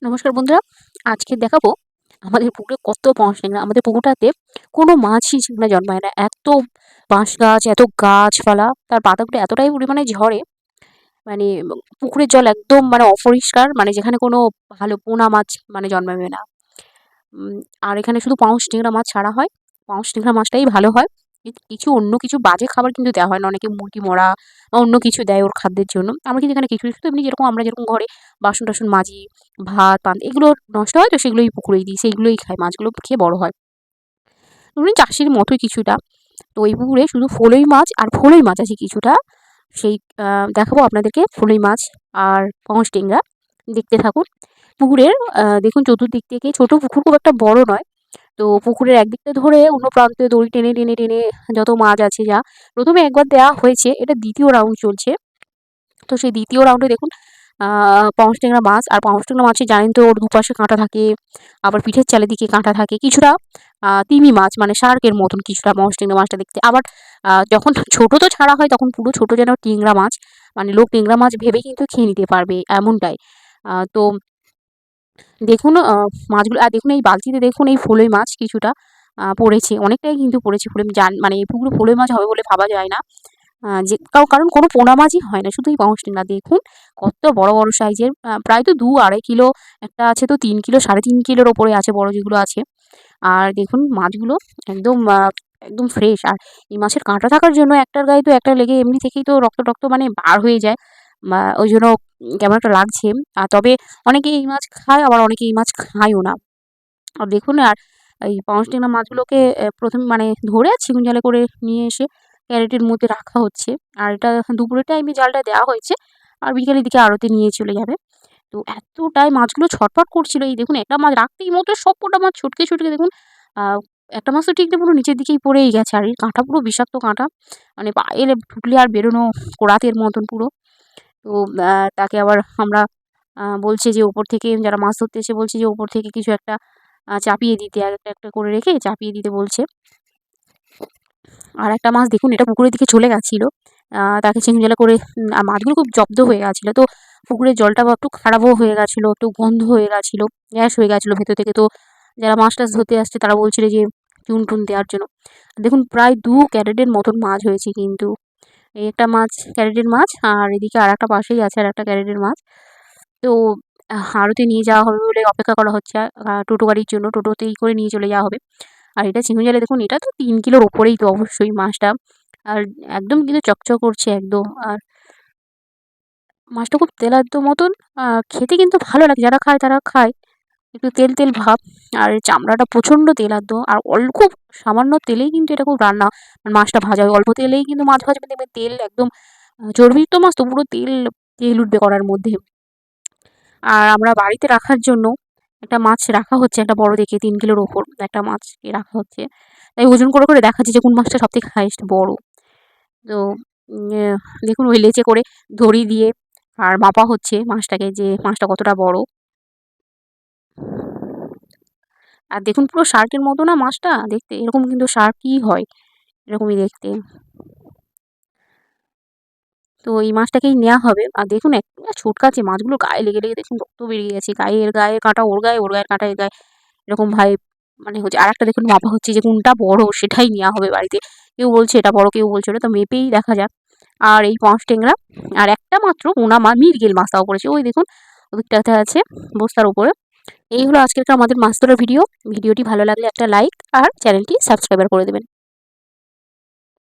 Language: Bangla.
নমস্কার বন্ধুরা, আজকে দেখাবো আমাদের পুকুরে কত বাঁশ ট্যাংরা। আমাদের পুকুরটাতে কোনো মাছই সেখানে জন্মায় না। এত বাঁশ গাছ, এত গাছপালা, তার পাতাগুলো এতটাই পরিমাণে ঝরে, মানে পুকুরের জল একদম অপরিষ্কার, যেখানে কোনো ভালো পোনা মাছ জন্মাবে না। আর এখানে শুধু পাউস ট্যাংরা মাছ ছাড়া হয়। পাউস ট্যাংরা মাছটাই ভালো হয়। অন্য কিছু বাজে খাবার কিন্তু দেওয়া হয় না। অনেকে মুরগি মরা বা অন্য কিছু দেয় ওর খাদ্যের জন্য। আমরা কিন্তু এখানে কিছু শুধু এমনি আমরা যেরকম ঘরে বাসন-টাসন মাজি, ভাত, পান এগুলো নষ্ট হয় তো সেগুলোই পুকুরেই দিই। সেইগুলোই খায়, মাছগুলো খেয়ে বড় হয়। এমনি চাষের মতোই কিছুটা। তো ওই পুকুরে শুধু ফলুই মাছ আর ফলুই মাছ আছে কিছুটা। সেই দেখাবো আপনাদেরকে ফলুই মাছ আর পাউস ট্যাংরা। দেখতে থাকুন। পুকুরের দেখুন চতুর্দিক থেকে, ছোট পুকুর, খুব একটা বড় নয়। তো পুকুরের একদিকটা ধরে অন্য প্রান্তে দড়ি টেনে টেনে টেনে যত মাছ আছে যা, প্রথমে একবার দেওয়া হয়েছে, এটা দ্বিতীয় রাউন্ড চলছে। তো সেই দ্বিতীয় রাউন্ডে দেখুন পাউস ট্যাংরা মাছ। আর পাউস ট্যাংরা মাছে জানেন তো ওর দুপাশে কাঁটা থাকে, আবার পিঠের চারিদিকে কাঁটা থাকে। কিছুটা তিমি মাছ, শার্কের মতন কিছুটা পাউস ট্যাংরা মাছটা দেখতে। আবার যখন ছোট তো ছাড়া হয় তখন পুরো ছোট যেন ট্যাংরা মাছ, লোক ট্যাংরা মাছ ভেবে কিন্তু খেয়ে নিতে পারবে এমনটাই। তো দেখুন মাছগুলো, আর দেখুন এই বালতিতে দেখুন এই ফলুই মাছ কিছুটা পড়েছে, অনেকটাই কিন্তু পড়েছে। এই পুকুরে ফলুই মাছ হবে বলে ভাবা যায় না। কারণ কোনো পোনা মাছই হয় না, শুধু এই পাউস ট্যাংরা। দেখুন কত বড় বড় সাইজের, প্রায় তো 2-2.5 কিলো, একটা আছে তো 3 কিলো, 3.5 কিলোর ওপরে আছে বড় যেগুলো আছে। আর দেখুন মাছগুলো একদম একদম ফ্রেশ। আর এই মাছের কাঁটা থাকার জন্য একটার গায়ে তো একটা লেগে এমনি থেকেই তো রক্ত টক্ত বার হয়ে যায়, ওই জন্য কেমন একটা লাগছে। তবে অনেকে এই মাছ খায়, আবার অনেকে এই মাছ খায়ও না। আর দেখুন, আর এই পাউস ট্যাংরা মাছগুলোকে প্রথমে ধরে ছিগুন জালে করে নিয়ে এসে ক্যারেটের মধ্যে রাখা হচ্ছে। আর এটা দুপুরের টাইমে জালটা দেওয়া হয়েছে, আর বিকেলের দিকে আড়তে নিয়ে চলে যাবে। তো এতটাই মাছগুলো ছটফট করছিল। এই দেখুন একটা মাছ রাখতেই মতো সবকটা মাছ ছুটকে ছুটকে দেখুন, একটা মাছ তো ঠিক পুরো নিচের দিকেই পড়েই গেছে। আর এর কাঁটা পুরো বিষাক্ত কাঁটা, পায়ে ঢুকলে আর বেরোনো কোরাতের মতন পুরো। তো তাকে আবার আমরা বলছে যে ওপর থেকে, যারা মাছ ধরতে এসে বলছে যে ওপর থেকে কিছু একটা চাপিয়ে দিতে, একটা একটা করে রেখে চাপিয়ে দিতে বলছে। আর একটা মাছ দেখুন এটা পুকুরের দিকে চলে গেছিলো, তাকে ছিঙজালা করে, আর মাছগুলো খুব জব্দ হয়ে গেছিলো। তো পুকুরের জলটা একটু খারাপও হয়ে গেছিলো, একটু গন্ধ হয়ে গেছিলো, গ্যাস হয়ে গেছিলো ভেতর থেকে। তো যারা মাছ টাছ ধরতে আসছে তারা বলছিল যে চুন টুন দেওয়ার জন্য। দেখুন প্রায় 2 ক্যারেটের মতন মাছ হয়েছে কিন্তু। এই একটা মাছ ক্যারেটের মাছ, আর এদিকে আর একটা পাশেই আছে আর একটা ক্যারেটের মাছ। তো আড়তে নিয়ে যাওয়া হবে বলে অপেক্ষা করা হচ্ছে টোটো গাড়ির জন্য। টোটোতেই করে নিয়ে চলে যাওয়া হবে। আর এটা ছিঙে জালে দেখুন, এটা তো 3 কিলোর ওপরেই তো অবশ্যই মাছটা। আর একদম কিন্তু চকচক করছে একদম। আর মাছটা খুব তেলাদ্দ মতন, খেতে কিন্তু ভালো লাগে, যারা খায় তারা খায়। একটু তেল তেল ভাব, আর এর চামড়াটা প্রচণ্ড তেলাদ্দ। আর খুব সামান্য তেলেই কিন্তু এটা খুব মাছটা ভাজা হয়। অল্প তেলেই কিন্তু মাছ ভাজবে, দেখবেন তেল একদম চর্বিযুক্ত মাছ তো পুরো তেল তেল উঠবে কড়ার মধ্যে। আর আমরা বাড়িতে রাখার জন্য একটা মাছ রাখা হচ্ছে, একটা বড় দেখে 3 কিলোর ওপর একটা মাছকে রাখা হচ্ছে। তাই ওজন করে করে দেখাচ্ছি যে কোন মাছটা সবথেকে হাইয়েস্ট বড়। তো দেখুন ওই লেচে করে দড়ি দিয়ে আর মাপা হচ্ছে মাছটাকে, যে মাছটা কতটা বড়। আর দেখুন পুরো শার্কের মতো না মাছটা দেখতে, এরকম কিন্তু শার্কই হয়, এরকমই দেখতে। তো এই মাছটাকেই নেওয়া হবে। আর দেখুন ছোটকাচ্ছে মাছগুলো, গায়ে লেগে লেগে দেখুন রক্ত বেরিয়ে গেছে। এর গায়ে কাঁটা ওর গায়ে, ওর গায়ের কাঁটা এর গায়ে, এরকমভাবে হচ্ছে। আরেকটা দেখুন মাপা হচ্ছে যে কোনটা বড় সেটাই নেওয়া হবে বাড়িতে। কেউ বলছে এটা বড়, কেউ বলছে ওটা, তো মেপেই দেখা যাক। আর এই পাউস ট্যাংরা আর একটা মাত্র পোনা মাছ, মৃগেল মাছ তাও পড়েছে, ওই দেখুন ওদিকটাতে আছে বস্তার উপরে। এই হলো আজকের আমাদের মাছ ধরার ভিডিও। ভিডিওটি ভালো লাগলে একটা লাইক আর চ্যানেলটি সাবস্ক্রাইবার করে দেবেন।